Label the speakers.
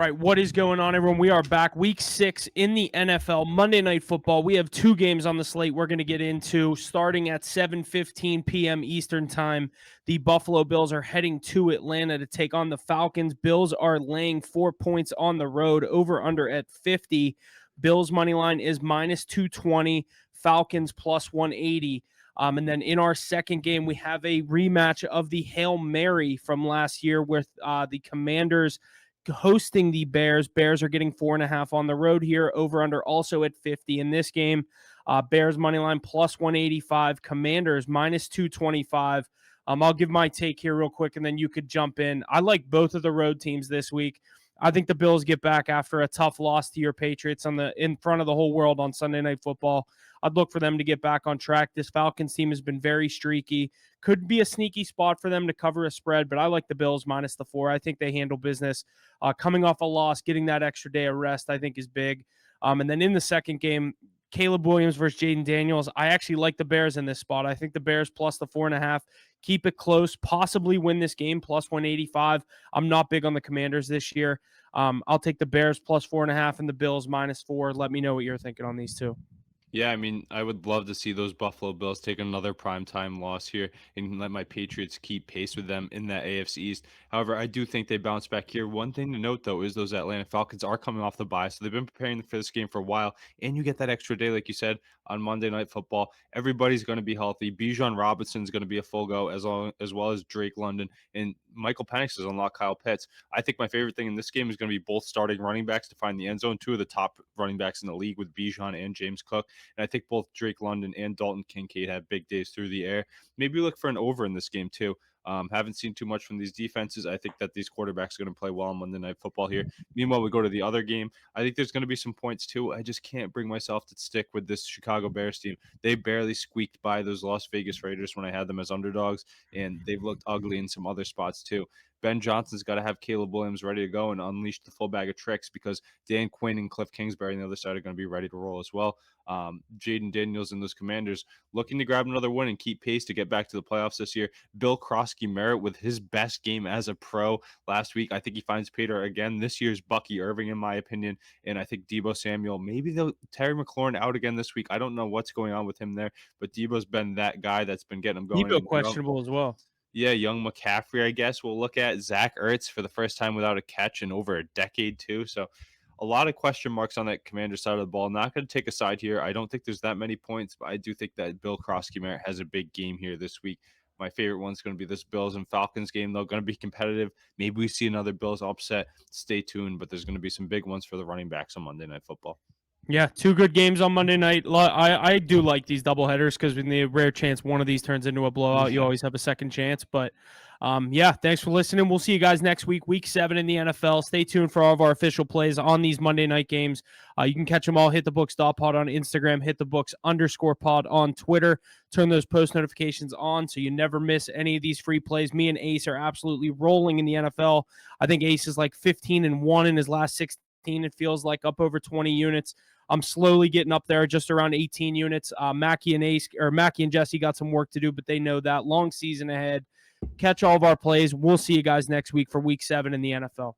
Speaker 1: All right, what is going on, everyone? We are back. Week 6 in the NFL, Monday Night Football. We have 2 games on the slate we're going to get into. Starting at 7:15 p.m. Eastern Time, the Buffalo Bills are heading to Atlanta to take on the Falcons. Bills are laying 4 points on the road, over under at 50. Bills money line is minus 220, Falcons plus 180. And then in our second game, we have a rematch of the Hail Mary from last year with the Commanders hosting the Bears. Bears are getting 4.5 on the road here, over under also at 50 in this game. Bears money line plus 185, Commanders minus 225. I'll give my take here real quick and then you could jump in. I like both of the road teams this week. I think the Bills get back after a tough loss to your Patriots in front of the whole world on Sunday Night Football. I'd look for them to get back on track. This Falcons team has been very streaky. Could be a sneaky spot for them to cover a spread, but I like the Bills minus the 4. I think they handle business. Coming off a loss, getting that extra day of rest, I think is big. And then in the second game, Caleb Williams versus Jaden Daniels. I actually like the Bears in this spot. I think the Bears plus the 4.5. Keep it close, possibly win this game, plus 185. I'm not big on the Commanders this year. I'll take the Bears plus 4.5 and the Bills minus 4. Let me know what you're thinking on these two.
Speaker 2: Yeah, I mean, I would love to see those Buffalo Bills take another primetime loss here and let my Patriots keep pace with them in that AFC East. However, I do think they bounce back here. One thing to note, though, is those Atlanta Falcons are coming off the bye, so they've been preparing for this game for a while, and you get that extra day, like you said, on Monday Night Football. Everybody's going to be healthy. Bijan Robinson's going to be a full go, as well as Drake London, and Michael Penix has unlocked Kyle Pitts. I think my favorite thing in this game is going to be both starting running backs to find the end zone, 2 of the top running backs in the league with Bijan and James Cook. And I think both Drake London and Dalton Kincaid have big days through the air. Maybe look for an over in this game too. Haven't seen too much from these defenses. I think that these quarterbacks are going to play well on Monday Night Football here. Meanwhile, we go to the other game. I think there's going to be some points too. I just can't bring myself to stick with this Chicago Bears team. They barely squeaked by those Las Vegas Raiders when I had them as underdogs, and they've looked ugly in some other spots too. Ben Johnson's got to have Caleb Williams ready to go and unleash the full bag of tricks because Dan Quinn and Cliff Kingsbury on the other side are going to be ready to roll as well. Jaden Daniels and those Commanders looking to grab another win and keep pace to get back to the playoffs this year. Bill Krosky-Merritt with his best game as a pro last week. I think he finds Peter again. This year's Bucky Irving, in my opinion. And I think Deebo Samuel, maybe they'll Terry McLaurin out again this week. I don't know what's going on with him there, but Deebo's been that guy that's been getting him going.
Speaker 1: Deebo questionable as well.
Speaker 2: Yeah, young McCaffrey, I guess. We'll look at Zach Ertz for the first time without a catch in over a decade, too. So a lot of question marks on that Commander side of the ball. Not going to take a side here. I don't think there's that many points, but I do think that Bill Krosky-Merritt has a big game here this week. My favorite one's going to be this Bills and Falcons game. They're going to be competitive. Maybe we see another Bills upset. Stay tuned, but there's going to be some big ones for the running backs on Monday Night Football.
Speaker 1: Yeah, 2 good games on Monday night. I do like these doubleheaders because in the rare chance one of these turns into a blowout, you always have a second chance. But yeah, thanks for listening. We'll see you guys next week, week 7 in the NFL. Stay tuned for all of our official plays on these Monday night games. You can catch them all. HitTheBooks.pod on Instagram, HitTheBooks_pod on Twitter. Turn those post notifications on so you never miss any of these free plays. Me and Ace are absolutely rolling in the NFL. I think Ace is like 15-1 in his last 16. It feels like up over 20 units. I'm slowly getting up there, just around 18 units. Mackie and Jesse got some work to do, but they know that. Long season ahead. Catch all of our plays. We'll see you guys next week for week 7 in the NFL.